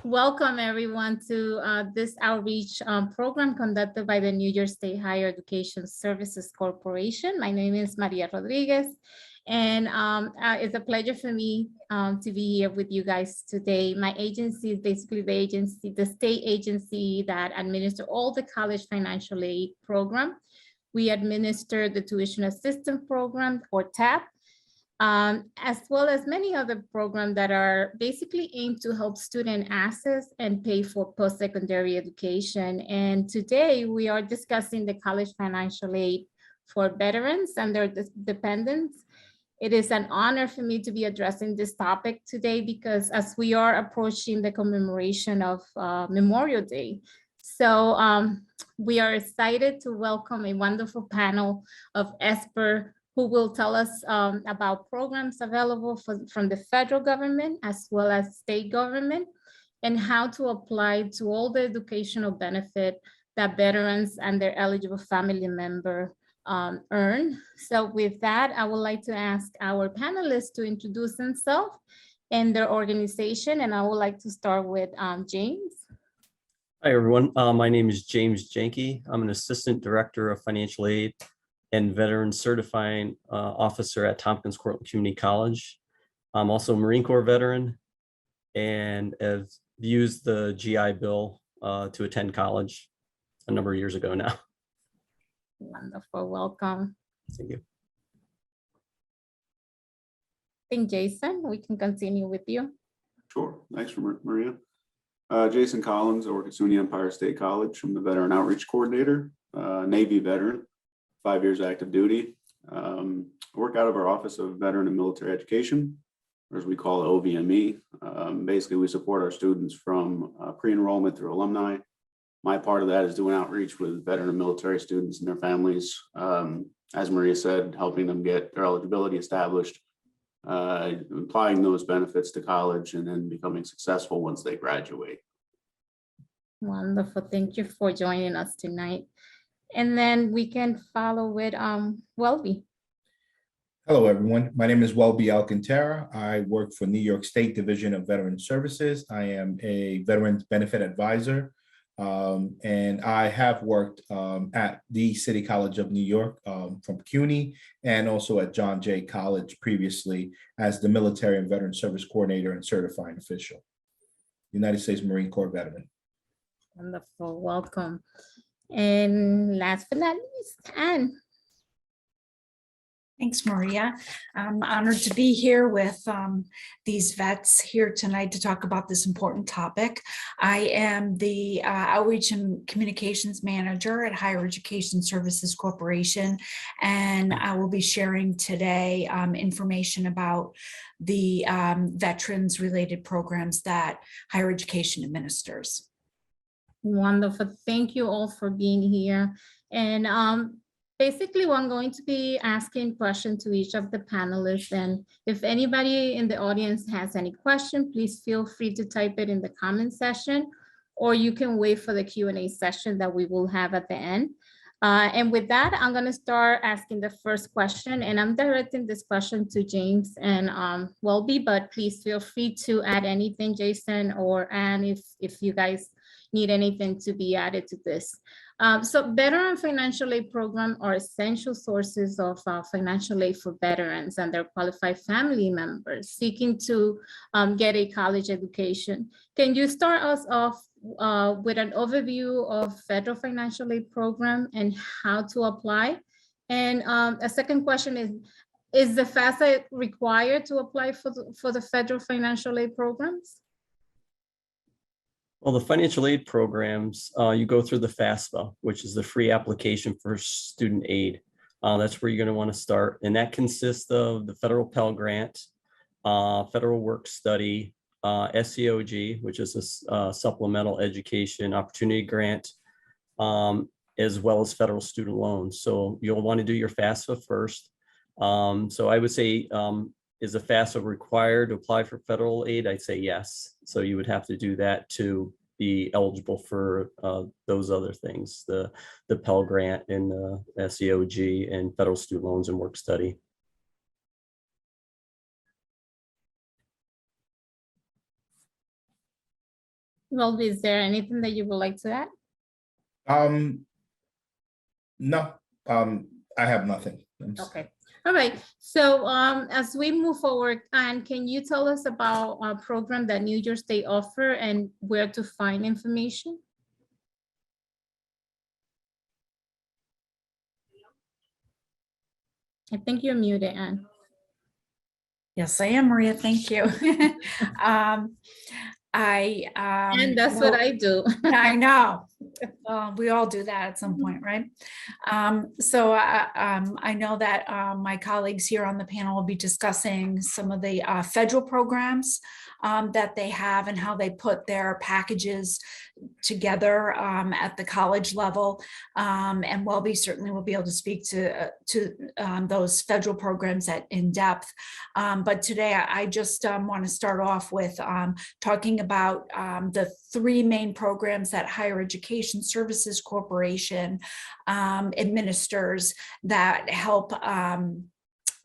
Welcome everyone to this outreach program conducted by the New York State Higher Education Services Corporation. My name is Maria Rodriguez, and it's a pleasure for me to be here with you guys today. My agency is basically the state agency that administers all the college financial aid program. We administer the tuition assistance program, or TAP, as well as many other programs that are basically aimed to help student access and pay for post-secondary education. And today we are discussing the college financial aid for veterans and their dependents. It is an honor for me to be addressing this topic today because as we are approaching the commemoration of Memorial Day, so we are excited to welcome a wonderful panel of experts who will tell us about programs available from the federal government as well as state government and how to apply to all the educational benefit that veterans and their eligible family member earn. So with that, I would like to ask our panelists to introduce themselves and their organization. And I would like to start with James. Hi, everyone. My name is James Jenke. I'm an Assistant Director of Financial Aid and Veteran Certifying Officer at Tompkins Cortland Community College. I'm also a Marine Corps veteran and have used the GI Bill to attend college a number of years ago now. Wonderful, welcome. Thank you. I think Jason, we can continue with you. Sure, thanks for Maria. Jason Collins, I work at SUNY Empire State College. I'm the Veteran Outreach Coordinator, Navy veteran, 5 years active duty. I work out of our Office of Veteran and Military Education, or as we call it, OVME. Basically, we support our students from pre-enrollment through alumni. My part of that is doing outreach with veteran and military students and their families. As Maria said, helping them get their eligibility established, applying those benefits to college, and then becoming successful once they graduate. Wonderful, thank you for joining us tonight. And then we can follow with Welby. Hello, everyone. My name is Welby Alcantara. I work for New York State Division of Veteran Services. I am a Veterans Benefit Advisor, and I have worked at the City College of New York from CUNY and also at John Jay College previously as the Military and Veteran Service Coordinator and Certifying Official. United States Marine Corps veteran. Wonderful, welcome. And last but not least, Anne. Thanks, Maria. I'm honored to be here with these vets here tonight to talk about this important topic. I am the Outreach and Communications Manager at Higher Education Services Corporation, and I will be sharing today information about the veterans-related programs that higher education administers. Wonderful. Thank you all for being here. And basically, I'm going to be asking questions to each of the panelists. And if anybody in the audience has any question, please feel free to type it in the comment section, or you can wait for the Q&A session that we will have at the end. And with that, I'm going to start asking the first question, and I'm directing this question to James and Welby, but please feel free to add anything, Jason or Anne, if you guys need anything to be added to this. So veteran financial aid program are essential sources of financial aid for veterans and their qualified family members seeking to get a college education. Can you start us off with an overview of federal financial aid program and how to apply? And a second question is the FAFSA required to apply for the federal financial aid programs? Well, the financial aid programs, you go through the FAFSA, which is the free application for student aid. That's where you're going to want to start. And that consists of the federal Pell Grant, federal work study, SEOG, which is a supplemental education opportunity grant, as well as federal student loans. So you'll want to do your FAFSA first. So I would say, is a FAFSA required to apply for federal aid? I'd say yes. So you would have to do that to be eligible for those other things, the Pell Grant and the SEOG and federal student loans and work study. Well, is there anything that you would like to add? No, I have nothing. Okay. All right. So as we move forward, Anne, can you tell us about a program that New York State offer and where to find information? I think you're muted, Anne. Yes, I am, Maria. Thank you. And that's what I do. I know. We all do that at some point, right? So I know that my colleagues here on the panel will be discussing some of the federal programs that they have and how they put their packages together at the college level. And Welby certainly will be able to speak to those federal programs in depth. But today I just want to start off with talking about the three main programs that Higher Education Services Corporation administers that help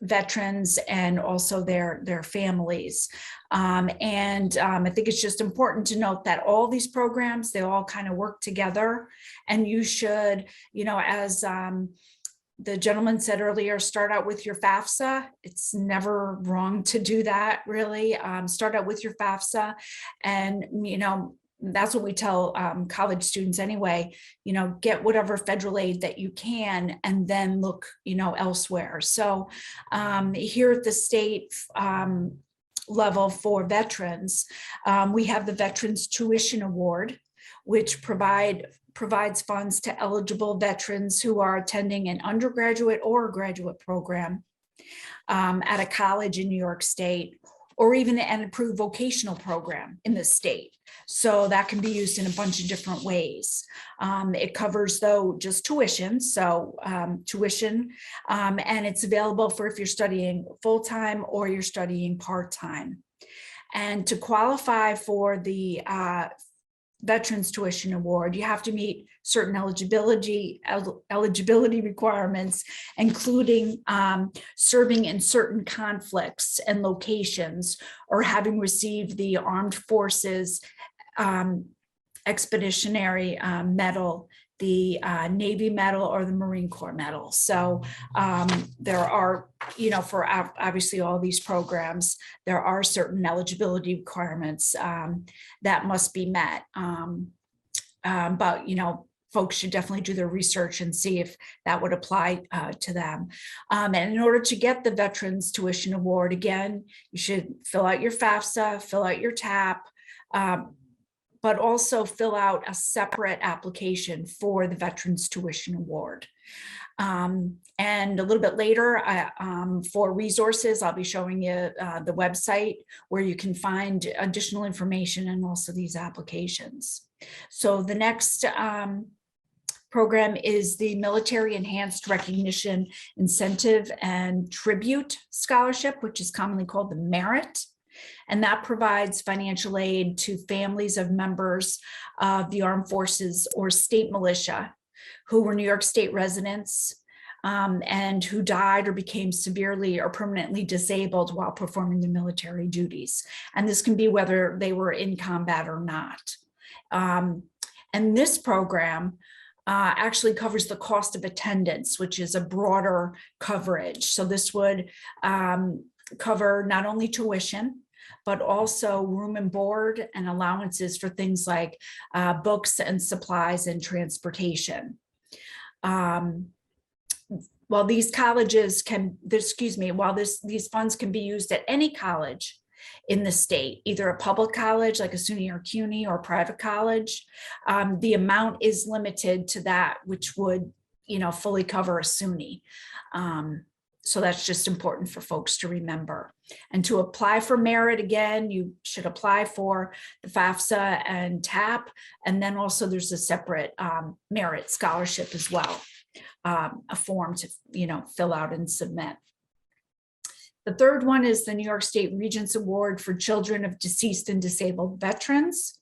veterans and also their families. And I think it's just important to note that all these programs, they all kind of work together, and you should, as the gentleman said earlier, start out with your FAFSA. It's never wrong to do that, really. Start out with your FAFSA, and that's what we tell college students anyway, get whatever federal aid that you can and then look, elsewhere. So here at the state level for veterans, we have the Veterans Tuition Award, which provides funds to eligible veterans who are attending an undergraduate or graduate program at a college in New York State, or even an approved vocational program in the state. So that can be used in a bunch of different ways. It covers, though, just tuition. So tuition, and it's available for if you're studying full-time or you're studying part-time. And to qualify for the Veterans Tuition Award, you have to meet certain eligibility requirements, including serving in certain conflicts and locations, or having received the Armed Forces Expeditionary Medal, the Navy Medal, or the Marine Corps Medal. So there are, for obviously all these programs, there are certain eligibility requirements that must be met. But, folks should definitely do their research and see if that would apply to them. And in order to get the Veterans Tuition Award, again, you should fill out your FAFSA, fill out your TAP, but also fill out a separate application for the Veterans Tuition Award. And a little bit later, for resources, I'll be showing you the website where you can find additional information and also these applications. So the next program is the Military Enhanced Recognition Incentive and Tribute Scholarship, which is commonly called the Merit. And that provides financial aid to families of members of the armed forces or state militia who were New York State residents and who died or became severely or permanently disabled while performing their military duties. And this can be whether they were in combat or not. And this program actually covers the cost of attendance, which is a broader coverage. So this would cover not only tuition, but also room and board and allowances for things like books and supplies and transportation. While these colleges can, while these funds can be used at any college in the state, either a public college like a SUNY or CUNY or a private college, the amount is limited to that which would, fully cover a SUNY. So that's just important for folks to remember. And to apply for merit, again, you should apply for the FAFSA and TAP. And then also there's a separate merit scholarship as well, a form to, fill out and submit. The third one is the New York State Regents Award for Children of Deceased and Disabled Veterans,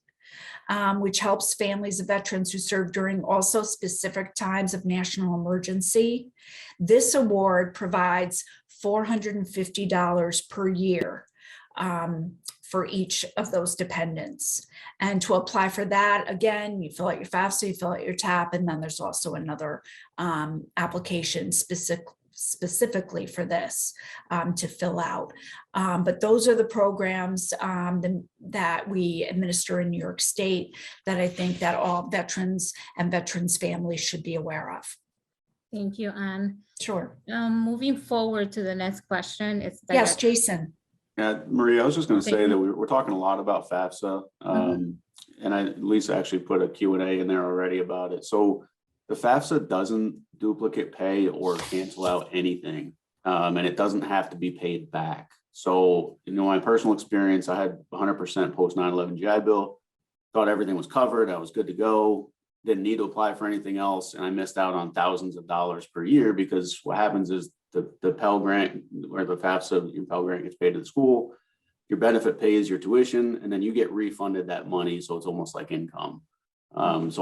which helps families of veterans who served during also specific times of national emergency. This award provides $450 per year for each of those dependents. And to apply for that, again, you fill out your FAFSA, you fill out your TAP, and then there's also another application specifically for this to fill out. But those are the programs that we administer in New York State that I think that all veterans and veterans' families should be aware of. Thank you, Anne. Sure. Moving forward to the next question. It's Yes, Jason. Yeah, Maria, I was just going to Thank say you. that we're talking a lot about FAFSA. And Lisa actually put a Q&A in there already about it. So the FAFSA doesn't duplicate pay or cancel out anything. And it doesn't have to be paid back. So, my personal experience, I had 100% post 9/11 GI Bill, thought everything was covered. I was good to go. Didn't need to apply for anything else. And I missed out on thousands of dollars per year because what happens is the Pell Grant or the FAFSA, your Pell Grant gets paid to the school, your benefit pays your tuition, and then you get refunded that money. So it's almost like income. And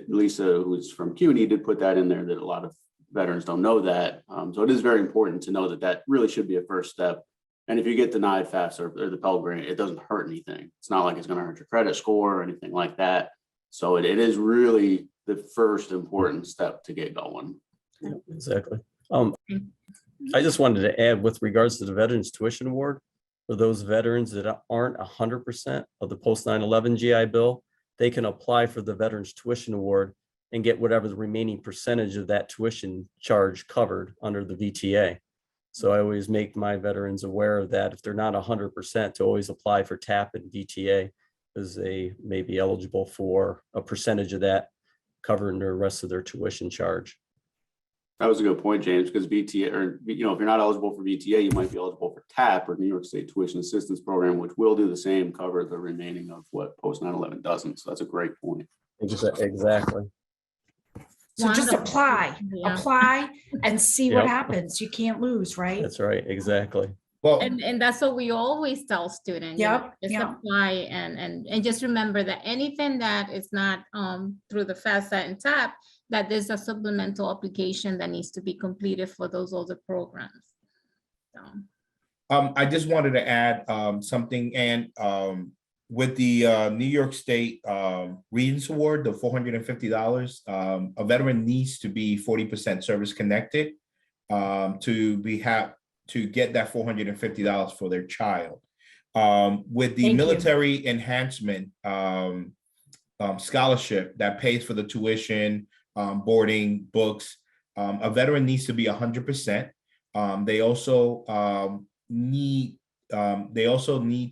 Lisa, who's from CUNY, did put that in there that a lot of veterans don't know that. So it is very important to know that really should be a first step. And if you get denied FAFSA or the Pell Grant, it doesn't hurt anything. It's not like it's going to hurt your credit score or anything like that. So it is really the first important step to get going. Yeah, exactly. I just wanted to add with regards to the Veterans Tuition Award, for those veterans that aren't 100% of the post 9/11 GI Bill, they can apply for the Veterans Tuition Award and get whatever the remaining percentage of that tuition charge covered under the VTA. So I always make my veterans aware of that. If they're not 100%, to always apply for TAP and VTA, because they may be eligible for a percentage of that covering the rest of their tuition charge. That was a good point, James, because VTA, or if you're not eligible for VTA, you might be eligible for TAP or New York State Tuition Assistance Program, which will do the same, cover the remaining of what post 9/11 doesn't. So that's a great point. Exactly. So just Wonderful. Yeah. apply and see what Yep. happens. You can't lose, right? That's right. Exactly. Well, And that's what we always tell students. Yep, Just yep. apply and just remember that anything that is not through the FAFSA and TAP, that there's a supplemental application that needs to be completed for those other programs. So, I just wanted to add something, and with the New York State Regents Award, the $450, a veteran needs to be 40% service connected to get that $450 for their child. With the Thank you. military enhancement scholarship that pays for the tuition, boarding, books, a veteran needs to be 100%. They also need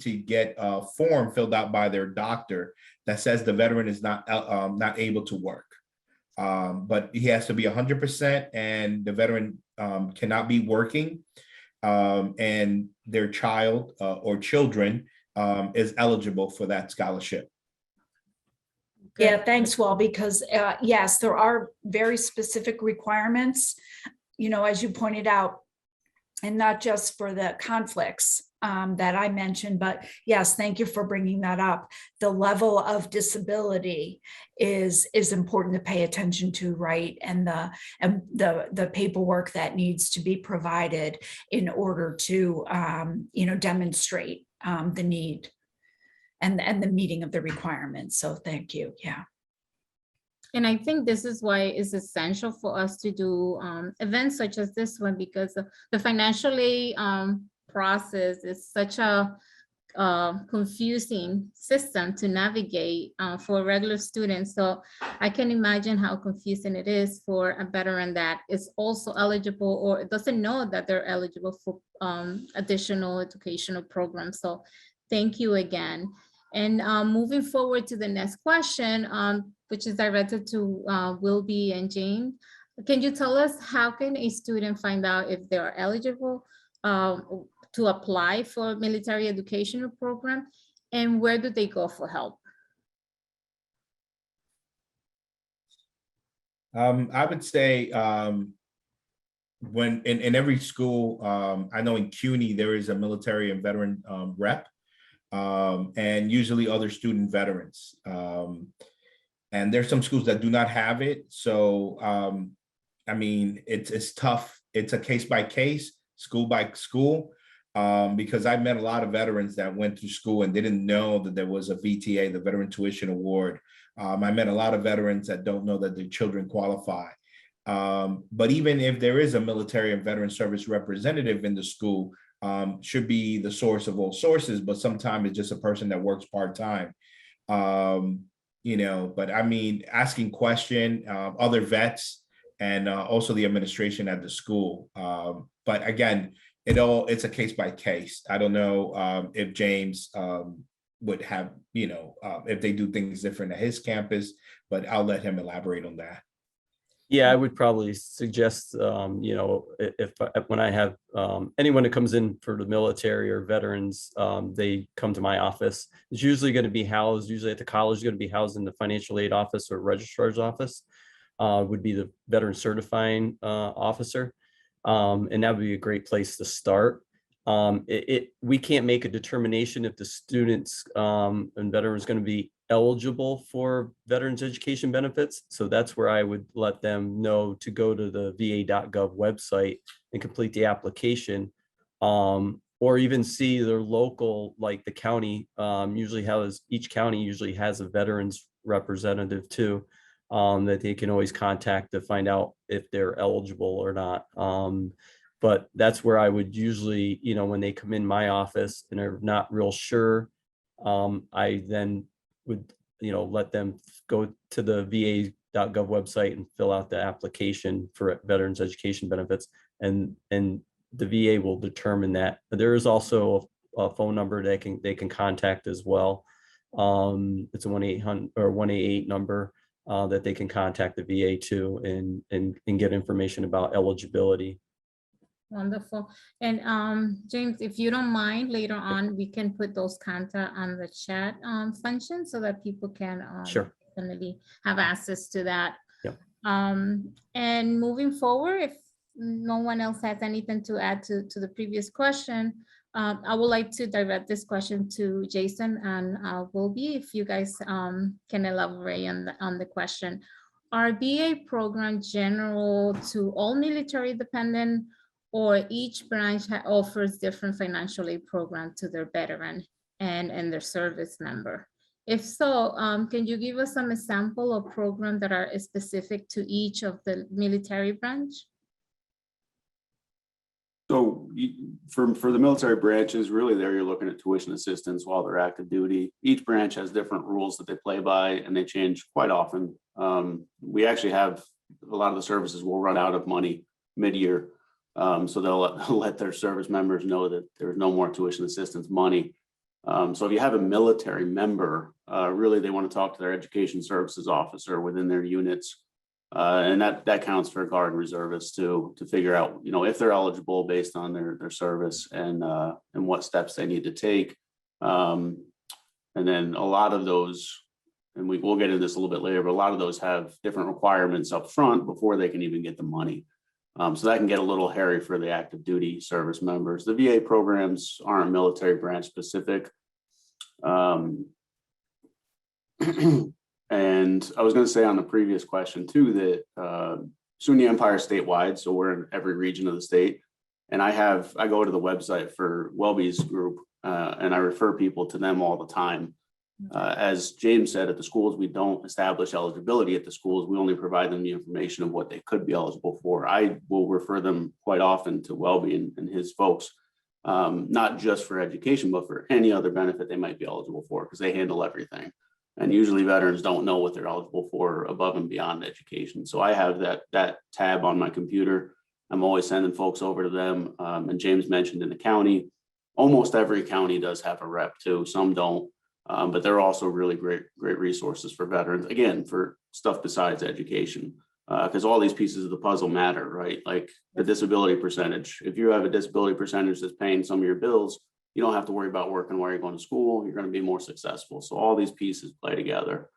to get a form filled out by their doctor that says the veteran is not able to work. But he has to be 100%, and the veteran cannot be working, and their child or children is eligible for that scholarship. Yeah, thanks, Well, because yes, there are very specific requirements, as you pointed out, and not just for the conflicts that I mentioned, but yes, thank you for bringing that up. The level of disability is important to pay attention to, right? And the paperwork that needs to be provided in order to demonstrate the need and the meeting of the requirements. So thank you. Yeah. and I think this is why it's essential for us to do events such as this one, because the financial aid process is such a confusing system to navigate for regular students. So I can imagine how confusing it is for a veteran that is also eligible or doesn't know that they're eligible for additional educational programs. So thank you again. And moving forward to the next question, which is directed to Wilby and Jane. Can you tell us how can a student find out if they are eligible to apply for a military educational program, and where do they go for help? I would say when in every school, I know in CUNY there is a military and veteran rep, and usually other student veterans. And there's some schools that do not have it. So, I mean, it's tough. It's a case by case, school by school. because I met a lot of veterans that went to school and didn't know that there was a VTA, the Veteran Tuition Award. I met a lot of veterans that don't know that their children qualify. But even if there is a military and veteran service representative in the school, should be the source of all sources, but sometimes it's just a person that works part-time. But I mean, asking question, other vets, and also the administration at the school. But again, it's a case by case. I don't know if James would have, if they do things different at his campus, but I'll let him elaborate on that. Yeah, I would probably suggest, if when I have anyone that comes in for the military or veterans, they come to my office. It's usually going to be housed, usually at the college, going to be housed in the financial aid office or registrar's office, would be the veteran certifying officer. And that would be a great place to start. We can't make a determination if the students and veterans going to be eligible for veterans education benefits. So that's where I would let them know to go to the va.gov website and complete the application, or even see their local, like the county each county usually has a veterans representative too, that they can always contact to find out if they're eligible or not. But that's where I would usually, when they come in my office and are not real sure, I then would, let them go to the va.gov website and fill out the application for veterans education benefits. And the VA will determine that. There is also a phone number they can contact as well. It's a 1-800 or 188 number that they can contact the VA too and get information about eligibility. Wonderful. And James, if you don't mind, later on, we can put those contact on the chat function so that people can Sure. definitely have access to that. Yep. And moving forward, if no one else has anything to add to the previous question, I would like to direct this question to Jason and Wilby, if you guys can elaborate on the question. Are VA programs general to all military dependent, or each branch offers different financial aid program to their veteran and their service member? If so, can you give us some example of programs that are specific to each of the military branch? So for the military branches, really there you're looking at tuition assistance while they're active duty. Each branch has different rules that they play by, and they change quite often. We actually have a lot of the services will run out of money mid-year. So they'll let their service members know that there's no more tuition assistance money. So if you have a military member, really they want to talk to their education services officer within their units. And that counts for guard and reservists to figure out, if they're eligible based on their service and what steps they need to take. And then a lot of those, and we'll get into this a little bit later, but a lot of those have different requirements up front before they can even get the money. So that can get a little hairy for the active duty service members. The VA programs aren't military branch specific. And I was going to say on the previous question too, that SUNY Empire statewide, so we're in every region of the state. And I go to the website for Welby's group and I refer people to them all the time. As James said, at the schools, we don't establish eligibility at the schools. We only provide them the information of what they could be eligible for. I will refer them quite often to Welby and his folks, not just for education, but for any other benefit they might be eligible for, because they handle everything. And usually veterans don't know what they're eligible for above and beyond education. So I have that tab on my computer. I'm always sending folks over to them. And James mentioned in the county, almost every county does have a rep too. Some don't. But they're also really great resources for veterans, again, for stuff besides education, because all these pieces of the puzzle matter, right? Like the disability percentage. If you have a disability percentage that's paying some of your bills, you don't have to worry about working while you're going to school. You're going to be more successful. So all these pieces play together.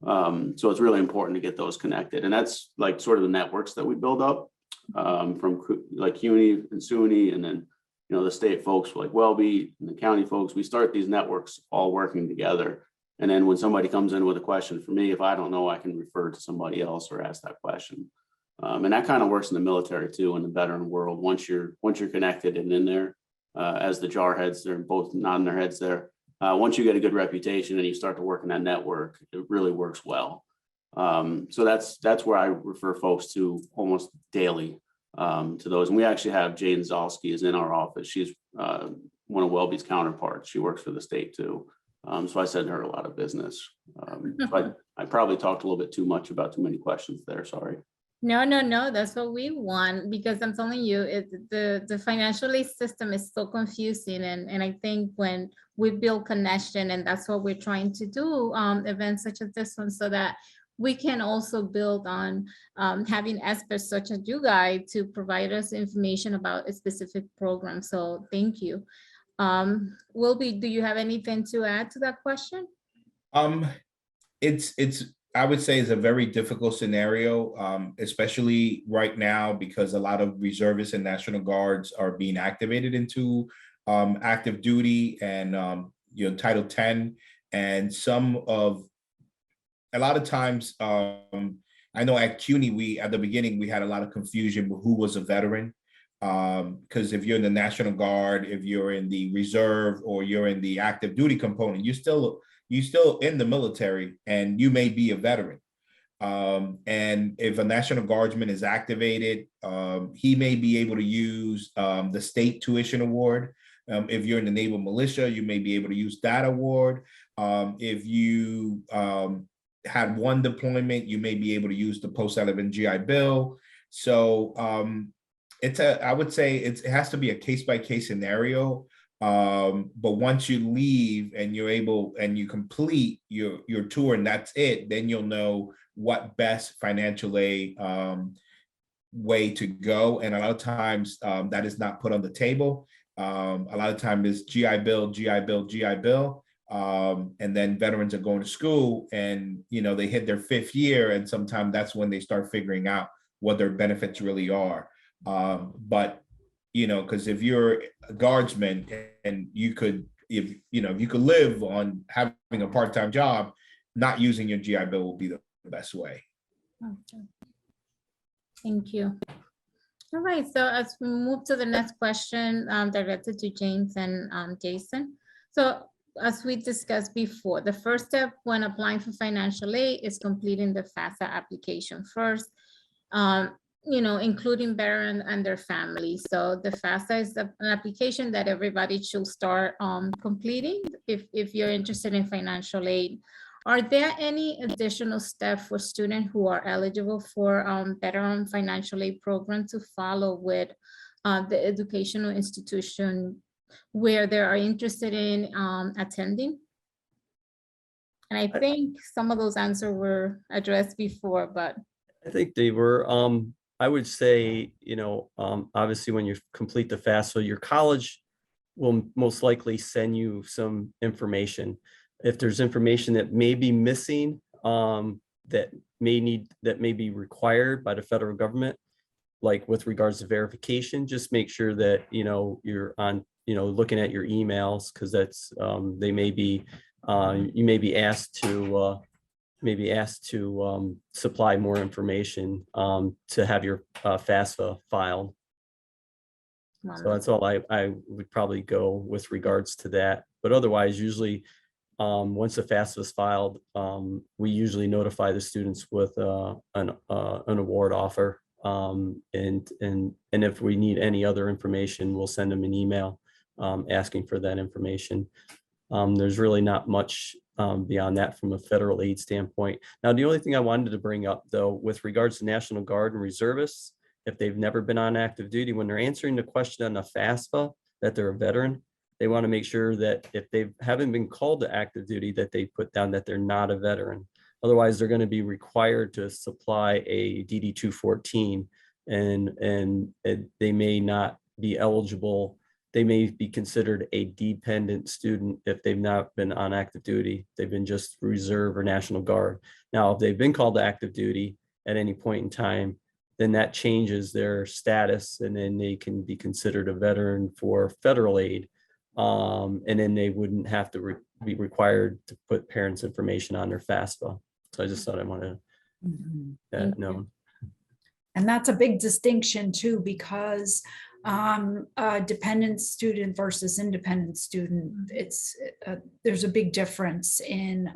So it's really important to get those connected. And that's like sort of the networks that we build up from like CUNY and SUNY, and then the state folks like Welby and the county folks. We start these networks all working together. And then when somebody comes in with a question for me, if I don't know, I can refer to somebody else or ask that question. And that kind of works in the military too, in the veteran world. Once you're connected and in there, as the jarheads. They're both nodding their heads there. Once you get a good reputation and you start to work in that network, it really works well. So that's where I refer folks to almost daily to those. And we actually have Jane Zalski is in our office. She's one of Welby's counterparts. She works for the state too. So I send her a lot of business. But I probably talked a little bit too much about too many questions there. Sorry. No, that's what we want, because I'm telling you, the financial aid system is so confusing. And I think when we build connection, and that's what we're trying to do, events such as this one, so that we can also build on having experts such as you guys to provide us information about a specific program. So thank you. Wilby, do you have anything to add to that question? It's I would say is a very difficult scenario, especially right now, because a lot of reservists and National Guards are being activated into active duty and Title 10, and a lot of times, I know at CUNY, at the beginning, we had a lot of confusion with who was a veteran. Because if you're in the National Guard, if you're in the reserve, or you're in the active duty component, you're still in the military and you may be a veteran. And if a National Guardsman is activated, he may be able to use the state tuition award. If you're in the Naval Militia, you may be able to use that award. If you had one deployment, you may be able to use the post-11 GI Bill. So I would say it has to be a case-by-case scenario. But once you leave and you're able and you complete your tour and that's it, then you'll know what best financial aid way to go. And a lot of times that is not put on the table. A lot of times it's GI Bill, GI Bill, GI Bill. And then veterans are going to school and, they hit their 5th year, and sometimes that's when they start figuring out what their benefits really are. But, because if you're a guardsman and you could live on having a part-time job, not using your GI Bill will be the best way. Okay. Thank you. All right, so as we move to the next question, directed to James and Jason. So as we discussed before, the first step when applying for financial aid is completing the FAFSA application first, including veterans and their families. So the FAFSA is an application that everybody should start completing if you're interested in financial aid. Are there any additional steps for students who are eligible for veteran financial aid program to follow with the educational institution where they are interested in attending? And I think some of those answers were addressed before, but I think they were. I would say, obviously when you complete the FAFSA, your college will most likely send you some information. If there's information that may be missing, that may be required by the federal government, like with regards to verification, just make sure that, you're on, looking at your emails, because that's, you may be asked to supply more information to have your FAFSA filed. So that's all I would probably go with regards to that. But otherwise, usually, once the FAFSA is filed, we usually notify the students with an award offer. And if we need any other information, we'll send them an email asking for that information. There's really not much beyond that from a federal aid standpoint. Now, the only thing I wanted to bring up, though, with regards to National Guard and reservists, if they've never been on active duty, when they're answering the question on the FAFSA that they're a veteran, they want to make sure that if they haven't been called to active duty, that they put down that they're not a veteran. Otherwise, they're going to be required to supply a DD-214, and they may not be eligible. They may be considered a dependent student if they've not been on active duty. They've been just reserve or National Guard. Now, if they've been called to active duty at any point in time, then that changes their status, and then they can be considered a veteran for federal aid. And then they wouldn't have to be required to put parents' information on their FAFSA. So I just thought I wanted that known. And that's a big distinction too, because Dependent student versus independent student, it's, there's a big difference in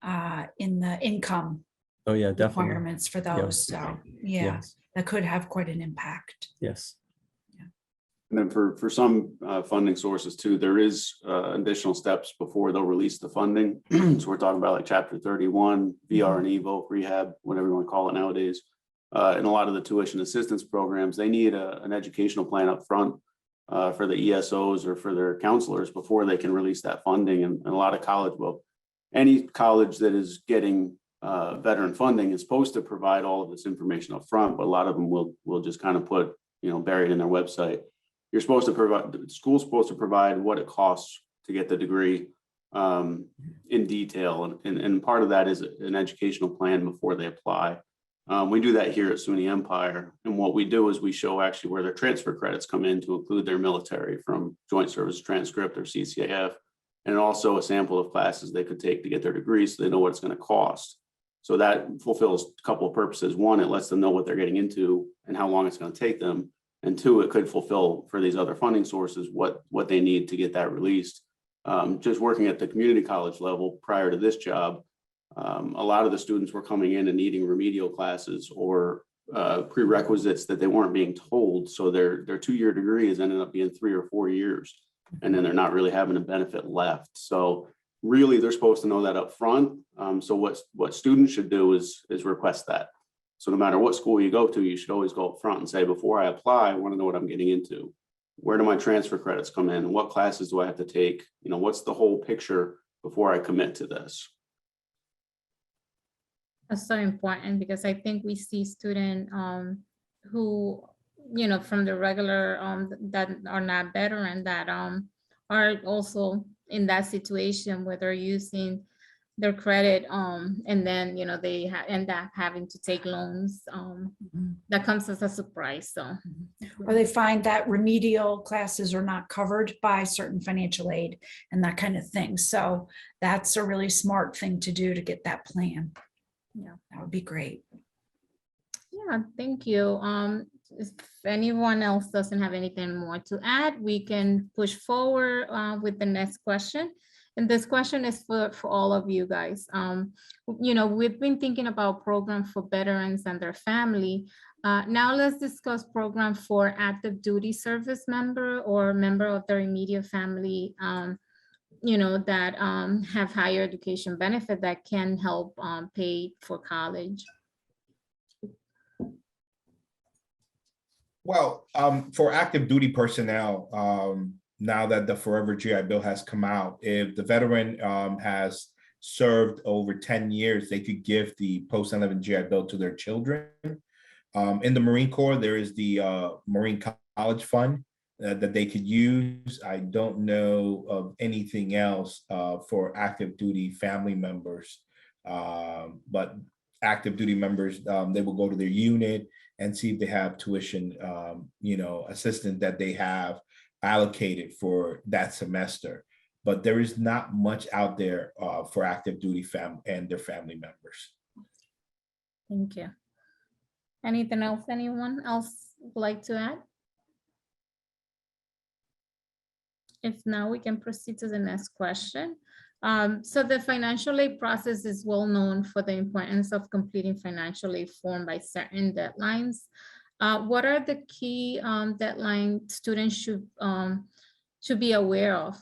the income Oh, yeah, definitely. requirements for those. So, yeah, Yes, that could have quite an impact. yes. And then for some funding sources too, there is additional steps before they'll release the funding. So we're talking about like Chapter 31, VR and EVO, rehab, whatever you want to call it nowadays. And a lot of the tuition assistance programs, they need an educational plan up front for the ESOs or for their counselors before they can release that funding. And a lot of college, well, any college that is getting veteran funding is supposed to provide all of this information up front, but a lot of them will just kind of put, buried in their website. You're supposed to provide, the school's supposed to provide what it costs to get the degree in detail. And part of that is an educational plan before they apply. We do that here at SUNY Empire. And what we do is we show actually where their transfer credits come in to include their military from Joint Service Transcript or CCAF, and also a sample of classes they could take to get their degree so they know what it's going to cost. So that fulfills a couple of purposes. One, it lets them know what they're getting into and how long it's going to take them. And two, it could fulfill for these other funding sources what they need to get that released. Just working at the community college level prior to this job, a lot of the students were coming in and needing remedial classes or prerequisites that they weren't being told. So their 2-year degree is ended up being 3 or 4 years, and then they're not really having a benefit left. So really, they're supposed to know that up front. So what students should do is request that. So no matter what school you go to, you should always go up front and say, before I apply, I want to know what I'm getting into. Where do my transfer credits come in? What classes do I have to take? What's the whole picture before I commit to this? That's so important, because I think we see students who, from the regular that are not veteran, that are also in that situation where they're using their credit and then they end up having to take loans. That comes as a surprise. So, Or they find that remedial classes are not covered by certain financial aid and that kind of thing. So that's a really smart thing to do to get that plan. yeah. That would be great. Yeah, thank you. If anyone else doesn't have anything more to add, we can push forward with the next question. And this question is for all of you guys. We've been thinking about programs for veterans and their family. Now let's discuss program for active duty service member or member of their immediate family, that have higher education benefit that can help pay for college. Well, for active duty personnel, now that the Forever GI Bill has come out, if the veteran has served over 10 years, they could give the post-11 GI Bill to their children. In the Marine Corps, there is the Marine College Fund that they could use. I don't know of anything else for active duty family members, but active duty members, they will go to their unit and see if they have tuition, assistance that they have allocated for that semester. But there is not much out there for active duty and their family members. Thank you. Anything else anyone else would like to add? If not, we can proceed to the next question. So the financial aid process is well known for the importance of completing financial aid form by certain deadlines. What are the key deadlines students should be aware of?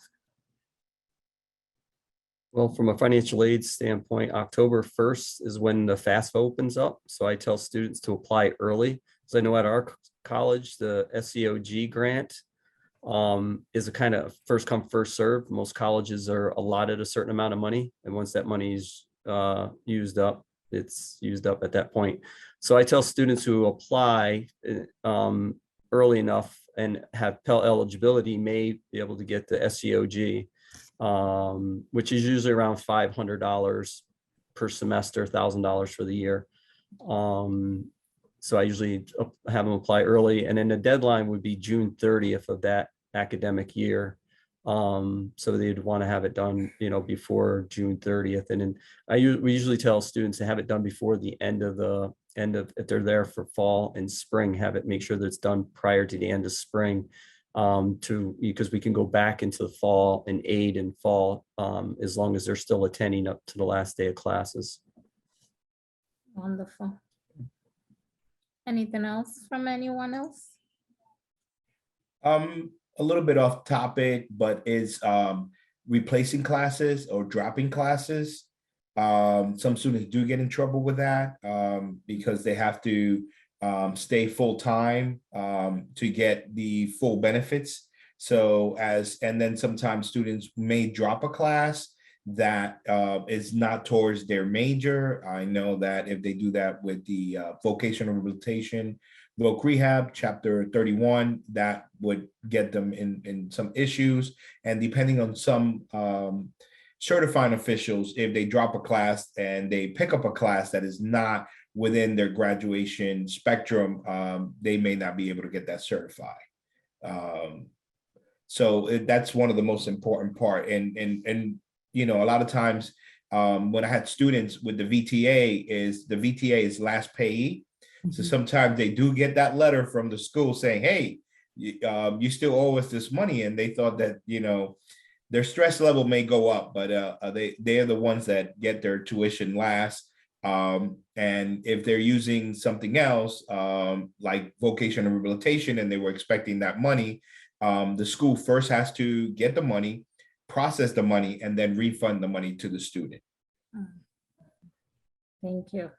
Well, from a financial aid standpoint, October 1st is when the FAFSA opens up. So I tell students to apply early. Because I know at our college, the SEOG grant is a kind of first come, first serve. Most colleges are allotted a certain amount of money. And once that money is used up, it's used up at that point. So I tell students who apply early enough and have Pell eligibility may be able to get the SEOG, which is usually around $500 per semester, $1,000 for the year. So I usually have them apply early, and then the deadline would be June 30th of that academic year. So they'd want to have it done, before June 30th. And then we usually tell students to have it done before the end of the if they're there for fall and spring, have it, make sure that it's done prior to the end of spring, because we can go back into the fall and aid in fall, as long as they're still attending up to the last day of classes. Wonderful. Anything else from anyone else? A little bit off topic, but is replacing classes or dropping classes. Some students do get in trouble with that because they have to stay full time to get the full benefits. So and then sometimes students may drop a class that is not towards their major. I know that if they do that with the vocational rehabilitation, voc rehab, chapter 31, that would get them in some issues. And depending on some certifying officials, if they drop a class and they pick up a class that is not within their graduation spectrum, they may not be able to get that certified. So that's one of the most important part. And you know, a lot of times when I had students with the VTA is last payee. So sometimes they do get that letter from the school saying, hey, you still owe us this money. And they thought that, you know, their stress level may go up, but they are the ones that get their tuition last. And if they're using something else, like vocational rehabilitation, and they were expecting that money, the school first has to get the money, process the money, and then refund the money to the student. Thank you.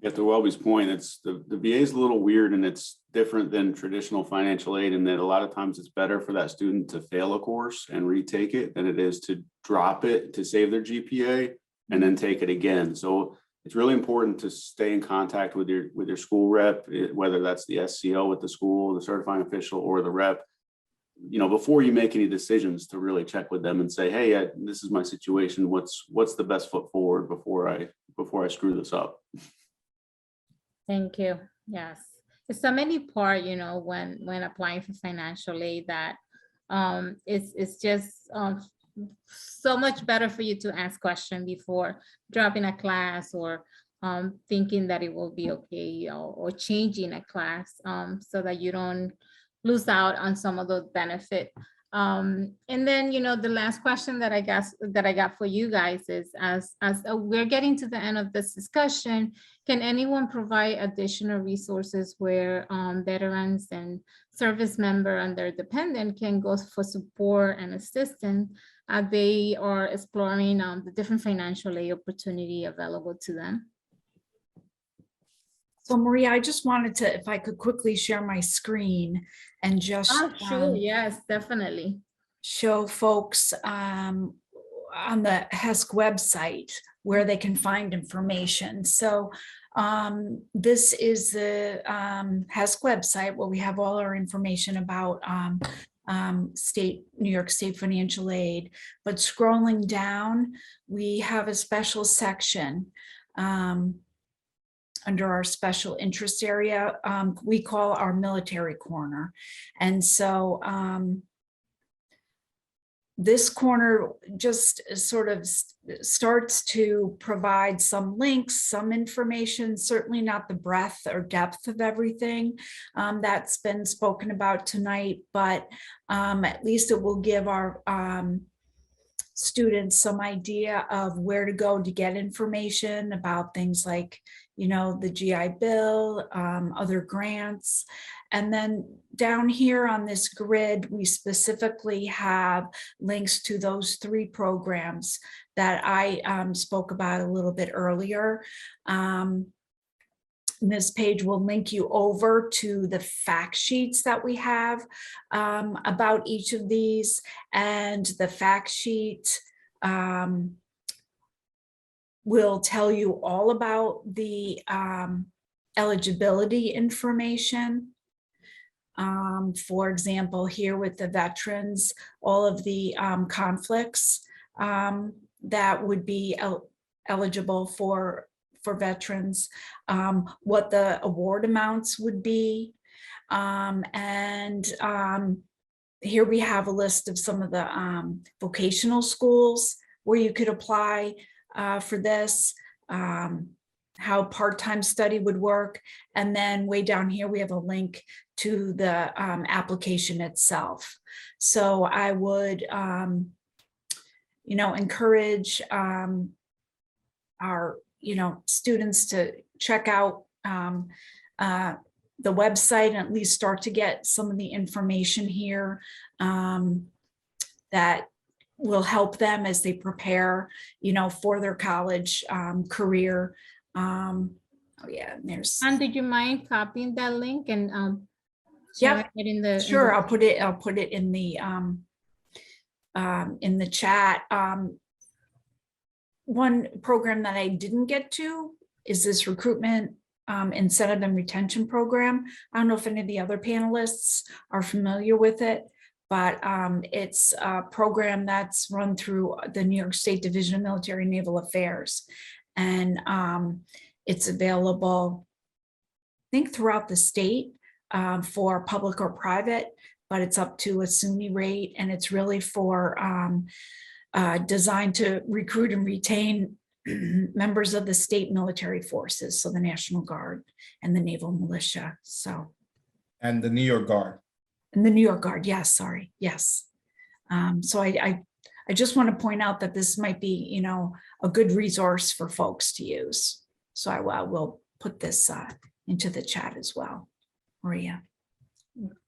Yeah, to Welby's point, it's the VA is a little weird, and it's different than traditional financial aid in that a lot of times it's better for that student to fail a course and retake it than it is to drop it to save their GPA and then take it again. So it's really important to stay in contact with your school rep, whether that's the SCO at the school, the certifying official, or the rep, you know, before you make any decisions, to really check with them and say, hey, this is my situation. What's the best foot forward before I screw this up? Thank you. Yes. It's so many part, you know, when applying for financial aid, that it's just so much better for you to ask questions before dropping a class or thinking that it will be okay, or changing a class, so that you don't lose out on some of those benefits. And then, you know, the last question that I got for you guys is, as we're getting to the end of this discussion, can anyone provide additional resources where veterans and service member and their dependent can go for support and assistance as they are exploring the different financial aid opportunity available to them? So Maria, I just wanted to, if I could quickly share my screen and just Sure, yes, definitely. show folks on the HESC website where they can find information. So this is the HESC website where we have all our information about New York State financial aid. But scrolling down, we have a special section under our special interest area, we call our military corner. And so this corner just sort of starts to provide some links, some information, certainly not the breadth or depth of everything that's been spoken about tonight, but at least it will give our students some idea of where to go to get information about things like, you know, the GI Bill, other grants. And then down here on this grid, we specifically have links to those 3 programs that I spoke about a little bit earlier. This page will link you over to the fact sheets that we have about each of these, and the fact sheet will tell you all about the eligibility information. For example, here with the veterans, all of the conflicts that would be eligible for veterans, what the award amounts would be. And here we have a list of some of the vocational schools where you could apply for this. how part-time study would work. And then way down here, we have a link to the application itself. So I would, encourage our, students to check out the website and at least start to get some of the information here that will help them as they prepare, for their college career. Oh yeah, there's. And did you mind copying that link and Yep, sharing it in the? sure, I'll put it in the chat. One program that I didn't get to is this recruitment incentive and retention program. I don't know if any of the other panelists are familiar with it, but it's a program that's run through the New York State Division of Military and Naval Affairs. And it's available, I think, throughout the state for public or private, but it's up to a SUNY rate, and it's really for designed to recruit and retain members of the state military forces, so the National Guard and the Naval Militia. So, And the New York Guard. and the New York Guard, yes, sorry, yes. So I just want to point out that this might be, a good resource for folks to use. So I will put this into the chat as well, Maria.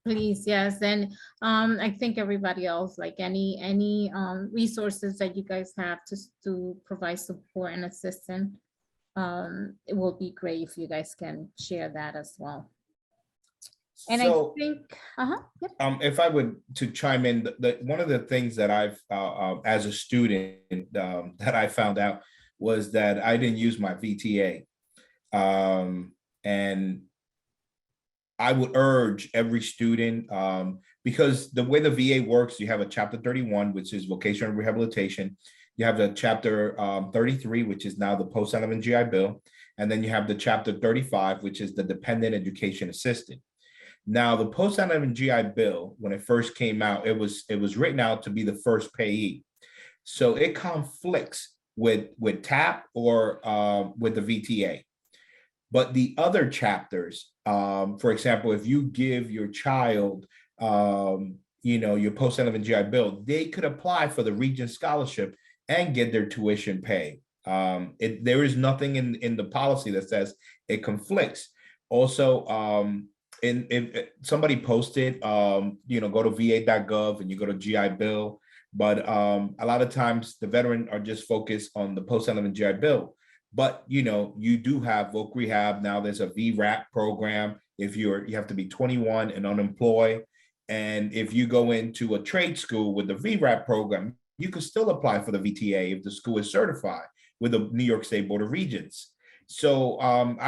Please, yes. And I think everybody else, like any resources that you guys have to provide support and assistance, it will be great if you guys can share that as well. And So, I think, yep. if I would to chime in, one of the things that I've, as a student, that I found out was that I didn't use my VTA. And I would urge every student, because the way the VA works, you have a chapter 31, which is vocational rehabilitation. You have the chapter 33, which is now the post 9/11 GI Bill. And then you have the chapter 35, which is the dependent education assistant. Now, the post 9/11 GI Bill, when it first came out, it was written out to be the first payee. So it conflicts with TAP or with the VTA. But the other chapters, for example, if you give your child, your post 9/11 GI Bill, they could apply for the Regent Scholarship and get their tuition paid. There is nothing in the policy that says it conflicts. Also, if somebody posted, go to va.gov and you go to GI Bill, but a lot of times the veteran are just focused on the post 9/11 GI Bill. But you do have voc rehab. Now there's a VRAP program if you have to be 21 and unemployed. And if you go into a trade school with the VRAP program, you can still apply for the VTA if the school is certified with the New York State Board of Regents. So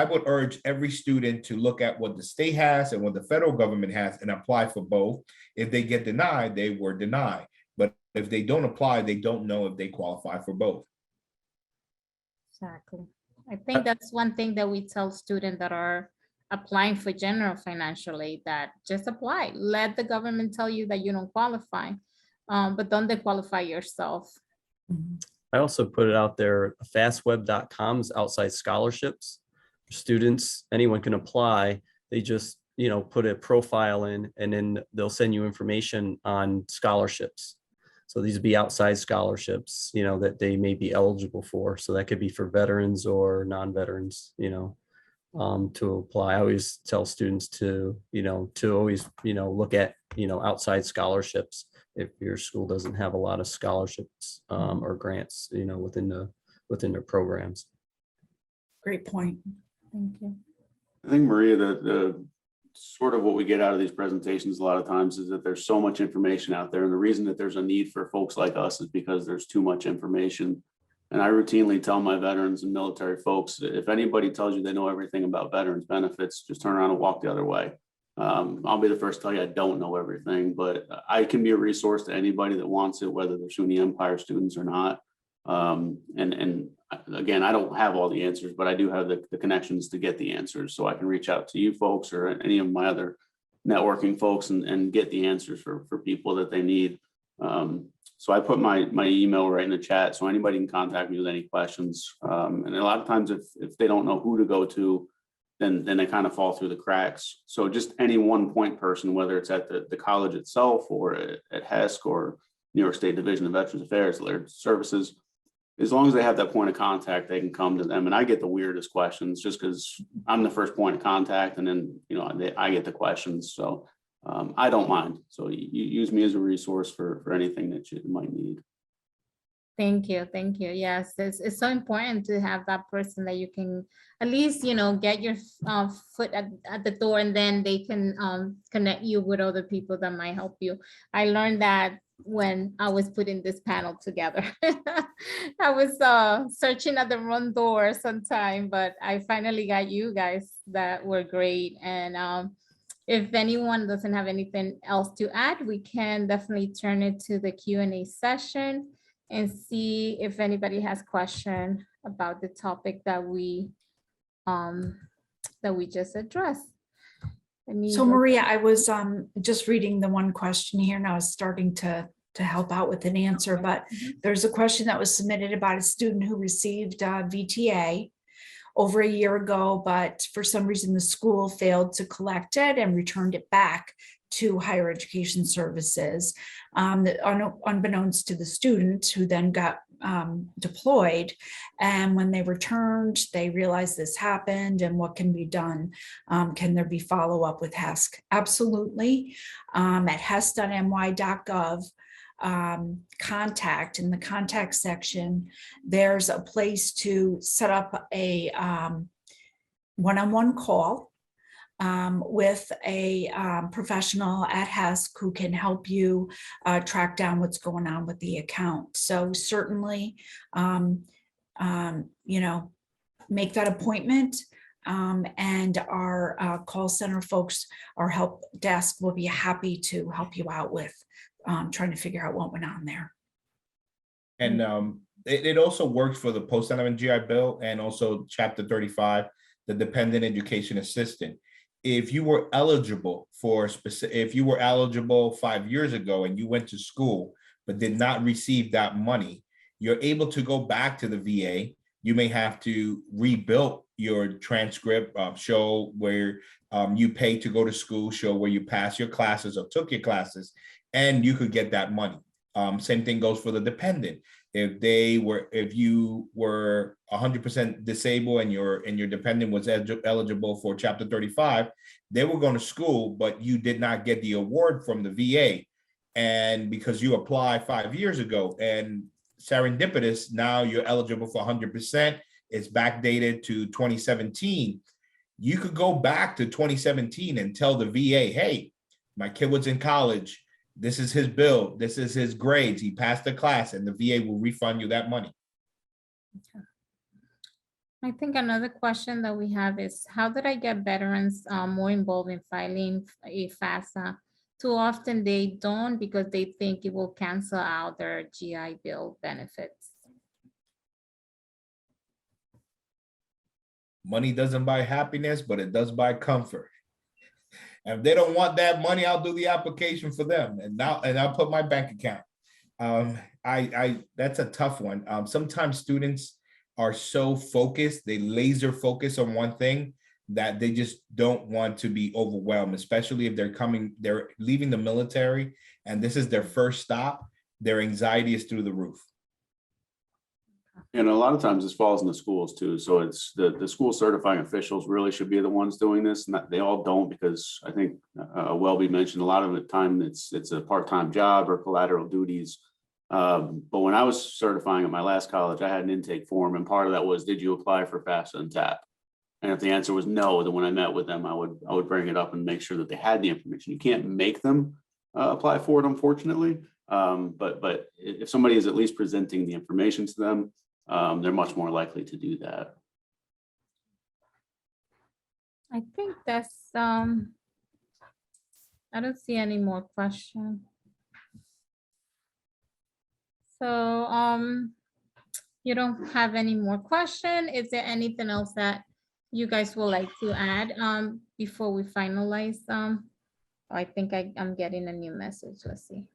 I would urge every student to look at what the state has and what the federal government has and apply for both. If they get denied, they were denied. But if they don't apply, they don't know if they qualify for both. Exactly. I think that's one thing that we tell students that are applying for general financial aid, that just apply. Let the government tell you that you don't qualify, but don't disqualify yourself. I also put it out there, fastweb.com is outside scholarships. Students, anyone can apply. They just, put a profile in and then they'll send you information on scholarships. So these would be outside scholarships, that they may be eligible for. So that could be for veterans or non-veterans, to apply. I always tell students to always, look at, outside scholarships if your school doesn't have a lot of scholarships or grants, within their programs. Great point. Thank you. I think, Maria, the sort of what we get out of these presentations a lot of times is that there's so much information out there. And the reason that there's a need for folks like us is because there's too much information. And I routinely tell my veterans and military folks that if anybody tells you they know everything about veterans benefits, just turn around and walk the other way. I'll be the first to tell you I don't know everything, but I can be a resource to anybody that wants it, whether they're SUNY Empire students or not. And again, I don't have all the answers, but I do have the connections to get the answers. So I can reach out to you folks or any of my other networking folks and get the answers for people that they need. So I put my email right in the chat, so anybody can contact me with any questions. And a lot of times if they don't know who to go to, then they kind of fall through the cracks. So just any one point person, whether it's at the college itself or at HESC or New York State Division of Veterans Affairs, their services, as long as they have that point of contact, they can come to them. And I get the weirdest questions just because I'm the first point of contact, and then, you know, I get the questions. So I don't mind. So you use me as a resource for anything that you might need. Thank you. Thank you. Yes, it's so important to have that person that you can at least, you know, get your foot at the door, and then they can connect you with other people that might help you. I learned that when I was putting this panel together. I was searching at the wrong door sometime, but I finally got you guys that were great. And if anyone doesn't have anything else to add, we can definitely turn it to the Q&A session and see if anybody has question about the topic that we just addressed. So Maria, I was just reading the one question here, and I was starting to help out with an answer, but there's a question that was submitted about a student who received VTA over a year ago, but for some reason the school failed to collect it and returned it back to higher education services, unbeknownst to the student, who then got deployed. And when they returned, they realized this happened, and what can be done? Can there be follow-up with HESC? Absolutely. At HESC.ny.gov, contact, in the contact section, there's a place to set up a one-on-one call with a professional at HESC who can help you track down what's going on with the account. So certainly, you know, make that appointment, and our call center folks, our help desk, will be happy to help you out with trying to figure out what went on there. And it also works for the post 9/11 GI Bill and also Chapter 35, the dependent education assistant. If you were eligible if you were eligible 5 years ago and you went to school but did not receive that money, you're able to go back to the VA. You may have to rebuild your transcript, show where you paid to go to school, show where you passed your classes or took your classes, and you could get that money. Same thing goes for the dependent. If you were 100% disabled and your dependent was eligible for Chapter 35, they were going to school, but you did not get the award from the VA. And because you applied 5 years ago and serendipitous, now you're eligible for 100%. It's backdated to 2017. You could go back to 2017 and tell the VA, hey, my kid was in college. This is his bill. This is his grades. He passed the class, and the VA will refund you that money. Okay. I think another question that we have is, how did I get veterans more involved in filing a FAFSA? Too often they don't, because they think it will cancel out their GI Bill benefits. Money doesn't buy happiness, but it does buy comfort. And if they don't want that money, I'll do the application for them, and I'll put my bank account. That's a tough one. Sometimes students are so focused, they laser focus on one thing, that they just don't want to be overwhelmed, especially if they're leaving the military and this is their first stop. Their anxiety is through the roof. And a lot of times this falls in the schools too. So it's the school certifying officials really should be the ones doing this. And they all don't, because I think Welby mentioned a lot of the time it's a part-time job or collateral duties. But when I was certifying at my last college, I had an intake form, and part of that was, did you apply for FAFSA and TAP? And if the answer was no, then when I met with them, I would bring it up and make sure that they had the information. You can't make them apply for it, unfortunately. But if somebody is at least presenting the information to them, they're much more likely to do that. I think that's, I don't see any more questions. So you don't have any more question? Is there anything else that you guys would like to add before we finalize? I think I'm getting a new message. Let's see.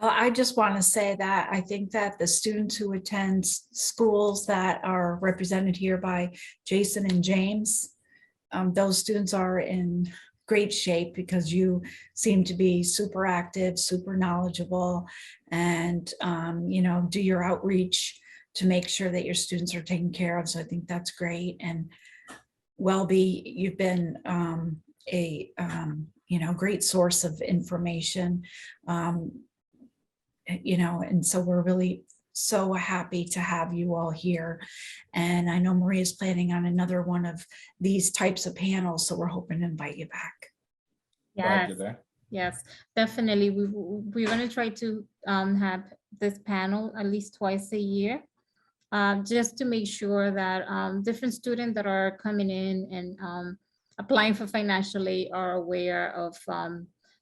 I just want to say that I think that the students who attend schools that are represented here by Jason and James, those students are in great shape because you seem to be super active, super knowledgeable, and do your outreach to make sure that your students are taken care of. So I think that's great. And Welby, you've been a great source of information. And so we're really so happy to have you all here. And I know Maria's planning on another one of these types of panels, so we're hoping to invite you back. Glad to Yes, do that. yes, definitely. We're going to try to have this panel at least twice a year, just to make sure that different students that are coming in and applying for financial aid are aware of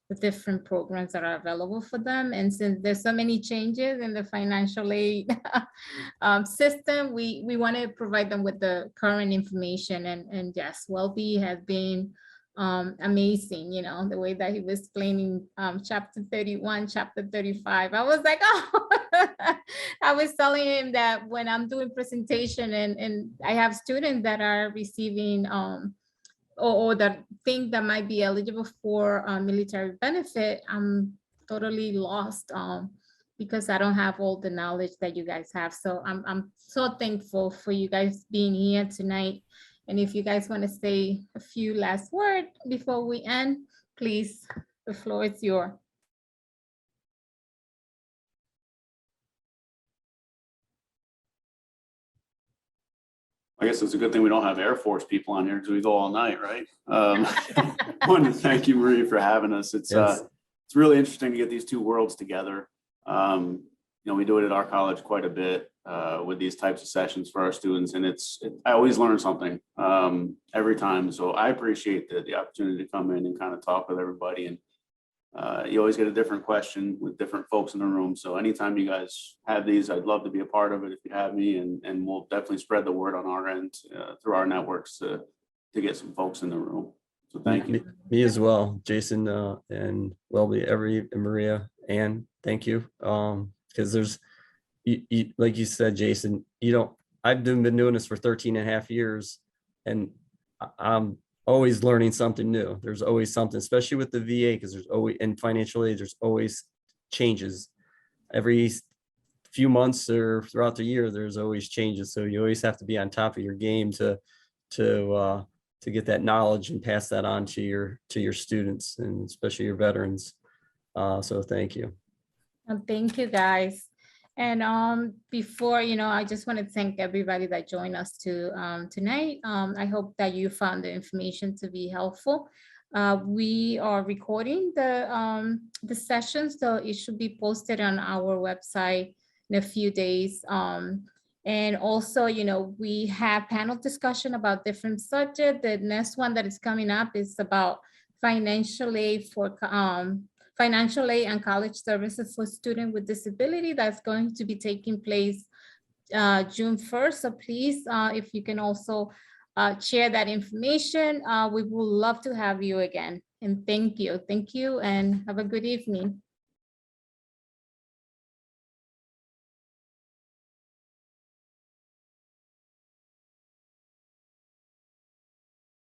the different programs that are available for them. And since there's so many changes in the financial aid system, we want to provide them with the current information. And yes, Welby has been amazing, the way that he was explaining chapter 31, chapter 35. I was like, oh, I was telling him that when I'm doing presentation and I have students that are receiving or that think that might be eligible for military benefit, I'm totally lost because I don't have all the knowledge that you guys have. So I'm so thankful for you guys being here tonight. And if you guys want to say a few last words before we end, please, the floor is yours. I guess it's a good thing we don't have Air Force people on here because we go all night, right? I wanted to thank you, Marie, for having us. It's really interesting to get these two worlds together. We do it at our college quite a bit with these types of sessions for our students, and I always learn something every time. So I appreciate the opportunity to come in and kind of talk with everybody. And you always get a different question with different folks in the room. So anytime you guys have these, I'd love to be a part of it if you have me, and we'll definitely spread the word on our end through our networks to get some folks in the room. So thank you. Me as well, Jason and Welby, and Maria, and thank you. Because there's, like you said, Jason, I've been doing this for 13 and a half years, and I'm always learning something new. There's always something, especially with the VA, because there's always, in financial aid, there's always changes. Every few months or throughout the year, there's always changes. So you always have to be on top of your game to get that knowledge and pass that on to your students, and especially your veterans. So thank you. Thank you, guys. And before, I just want to thank everybody that joined us tonight. I hope that you found the information to be helpful. We are recording the session, so it should be posted on our website in a few days. And also, we have panel discussion about different subjects. The next one that is coming up is about financial aid and college services for students with disability. That's going to be taking place June 1st. So please, if you can also share that information, we would love to have you again. And thank you. Thank you and have a good evening.